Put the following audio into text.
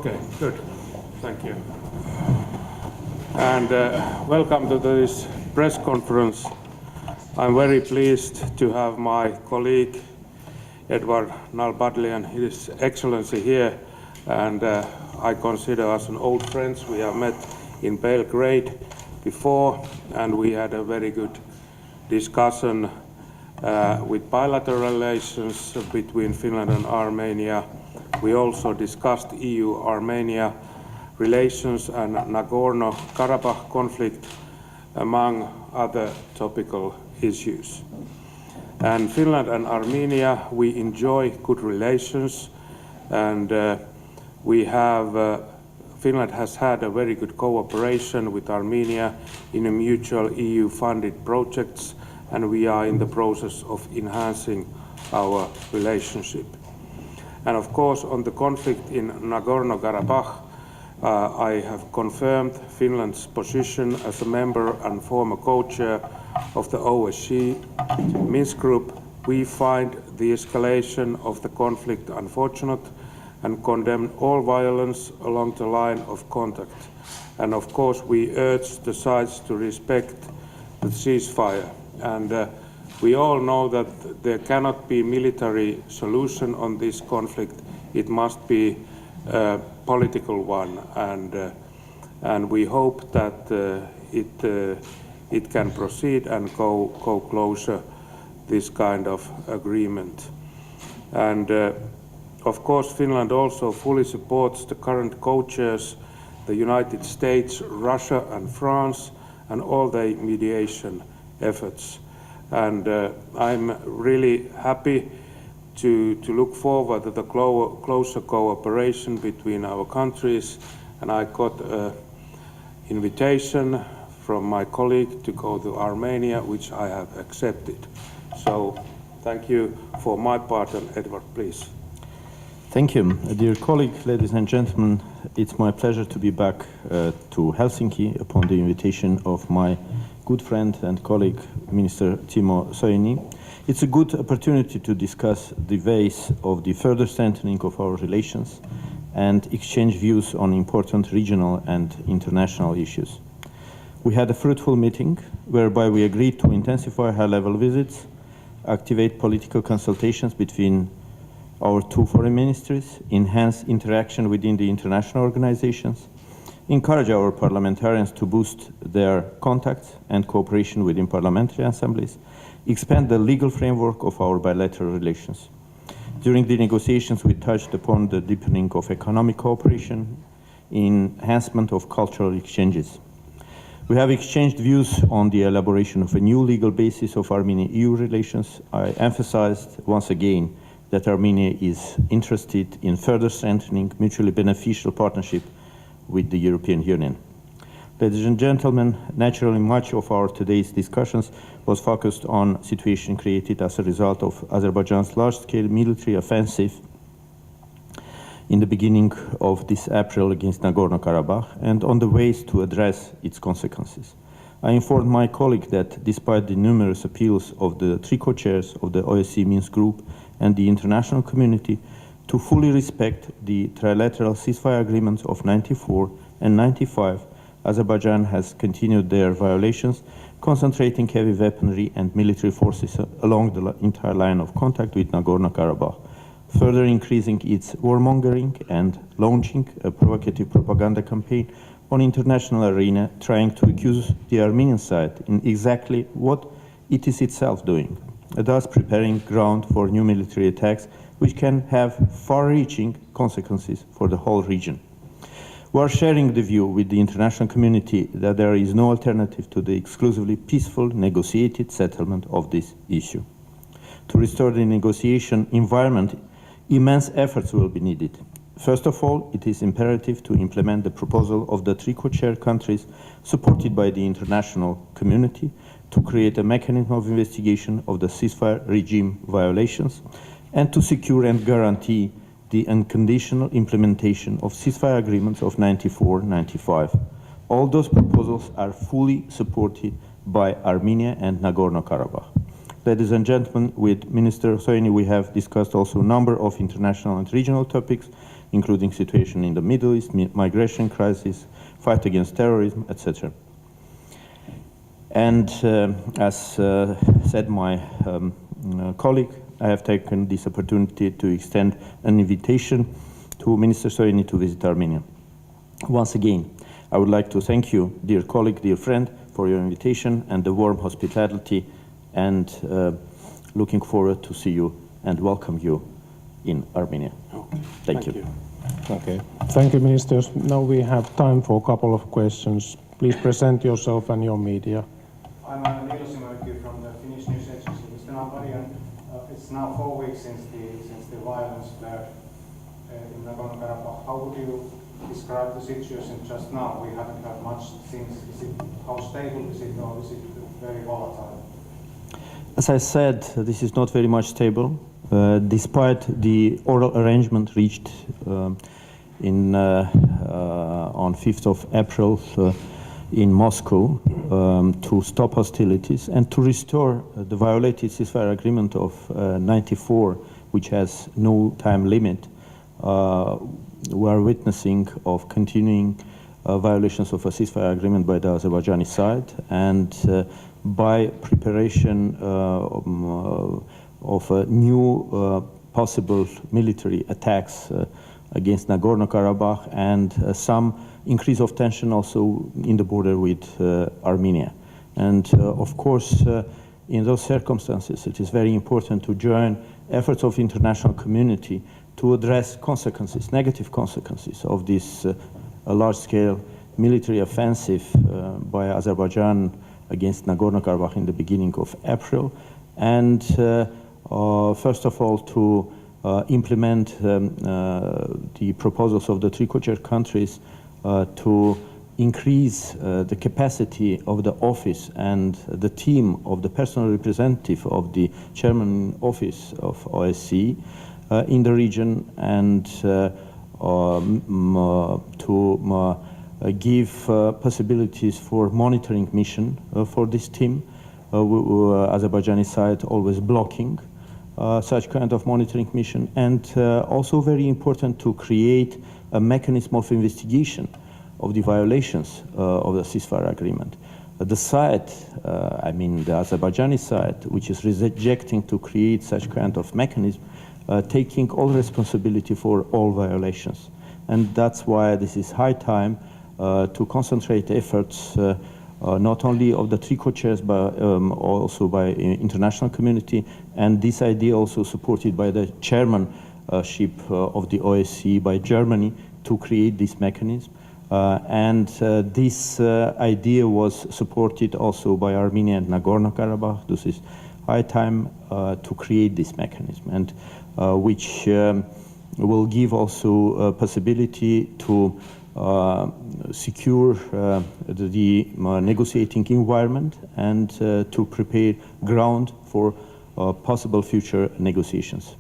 Okay, good. Thank you. And welcome to this press conference. I'm very pleased to have my colleague Edward Nalbadlian, His Excellency, here, and I consider us an old friends. We have met in Belgrade before, and we had a very good discussion with bilateral relations between Finland and Armenia. We also discussed EU-Armenia relations and Nagorno-Karabakh conflict, among other topical issues. And Finland and Armenia, we enjoy good relations, and Finland has had a very good cooperation with Armenia in a mutual EU-funded projects, and we are in the process of enhancing our relationship. And of course, on the conflict in Nagorno-Karabakh, I have confirmed Finland's position as a member and former co-chair of the OSCE Minsk Group. We find the escalation of the conflict unfortunate and condemn all violence along the line of contact. And of course, we urge the sides to respect the ceasefire. And we all know that there cannot be military solution on this conflict. It must be a political one, and we hope that it can proceed and go closer, this kind of agreement. And of course, Finland also fully supports the current co-chairs, the United States, Russia and France, and all their mediation efforts. And I'm really happy to look forward to the closer cooperation between our countries. And I got an invitation from my colleague to go to Armenia, which I have accepted. So thank you for my part, and Edward, please. Thank you. Dear colleague, ladies and gentlemen, it's my pleasure to be back to Helsinki upon the invitation of my good friend and colleague, Minister Timo Soini. It's a good opportunity to discuss the ways of the further strengthening of our relations and exchange views on important regional and international issues. We had a fruitful meeting whereby we agreed to intensify high-level visits, activate political consultations between our two foreign ministries, enhance interaction within the international organizations, encourage our parliamentarians to boost their contacts and cooperation within parliamentary assemblies, expand the legal framework of our bilateral relations. During the negotiations, we touched upon the deepening of economic cooperation, enhancement of cultural exchanges. We have exchanged views on the elaboration of a new legal basis of Armenia-EU relations. I emphasized once again that Armenia is interested in further strengthening mutually beneficial partnership with the European Union. Ladies and gentlemen, naturally much of our today's discussions was focused on situation created as a result of Azerbaijan's large-scale military offensive in the beginning of this April against Nagorno-Karabakh and on the ways to address its consequences. I informed my colleague that despite the numerous appeals of the three co-chairs of the OSCE Minsk Group and the international community to fully respect the trilateral ceasefire agreements of 94 and 95, Azerbaijan has continued their violations, concentrating heavy weaponry and military forces along the entire line of contact with Nagorno-Karabakh, further increasing its warmongering and launching a provocative propaganda campaign on international arena, trying to accuse the Armenian side in exactly what it is itself doing, thus preparing ground for new military attacks which can have far-reaching consequences for the whole region. We are sharing the view with the international community that there is no alternative to the exclusively peaceful, negotiated settlement of this issue. To restore the negotiation environment, immense efforts will be needed. First of all, it is imperative to implement the proposal of the three co-chair countries supported by the international community to create a mechanism of investigation of the ceasefire regime violations and to secure and guarantee the unconditional implementation of ceasefire agreements of 94-95. All those proposals are fully supported by Armenia and Nagorno-Karabakh. Ladies and gentlemen, with Minister Soini, we have discussed also a number of international and regional topics, including situation in the Middle East, migration crisis, fight against terrorism, etc. And as said my colleague, I have taken this opportunity to extend an invitation to Minister Soini to visit Armenia. Once again, I would like to thank you, dear colleague, dear friend, for your invitation and the warm hospitality, and looking forward to see you and welcome you in Armenia. Okay. Thank you. Okay. Thank you, ministers. Now we have time for a couple of questions. Please present yourself and your media. I'm Niilo Simarikki from the Finnish news agency. Mr. Namparian, it's now 4 weeks since the violence flared in Nagorno-Karabakh. How would you describe the situation just now? We haven't heard much since. How stable is it, or is it very volatile? As I said, this is not very much stable, despite the oral arrangement reached on 5th of April in Moscow to stop hostilities and to restore the violated ceasefire agreement of '94, which has no time limit. We are witnessing of continuing violations of a ceasefire agreement by the Azerbaijani side, and by preparation of new possible military attacks against Nagorno-Karabakh, and some increase of tension also in the border with Armenia. And of course, in those circumstances, it is very important to join efforts of international community to address consequences, negative consequences of this large-scale military offensive by Azerbaijan against Nagorno-Karabakh in the beginning of April, and first of all to implement the proposals of the three co-chair countries to increase the capacity of the office and the team of the personal representative of the chairman office of OSCE in the region, and to give possibilities for monitoring mission for this team. Azerbaijani side always blocking such kind of monitoring mission, and also very important to create a mechanism of investigation of the violations of the ceasefire agreement. The side, I mean the Azerbaijani side, which is rejecting to create such kind of mechanism, taking all responsibility for all violations. And that's why this is high time to concentrate efforts not only of the three co-chairs, but also by international community, and this idea also supported by the chairmanship of the OSCE by Germany to create this mechanism. And this idea was supported also by Armenia and Nagorno-Karabakh. This is high time to create this mechanism, and which will give also a possibility to secure the negotiating environment and to prepare ground for possible future negotiations.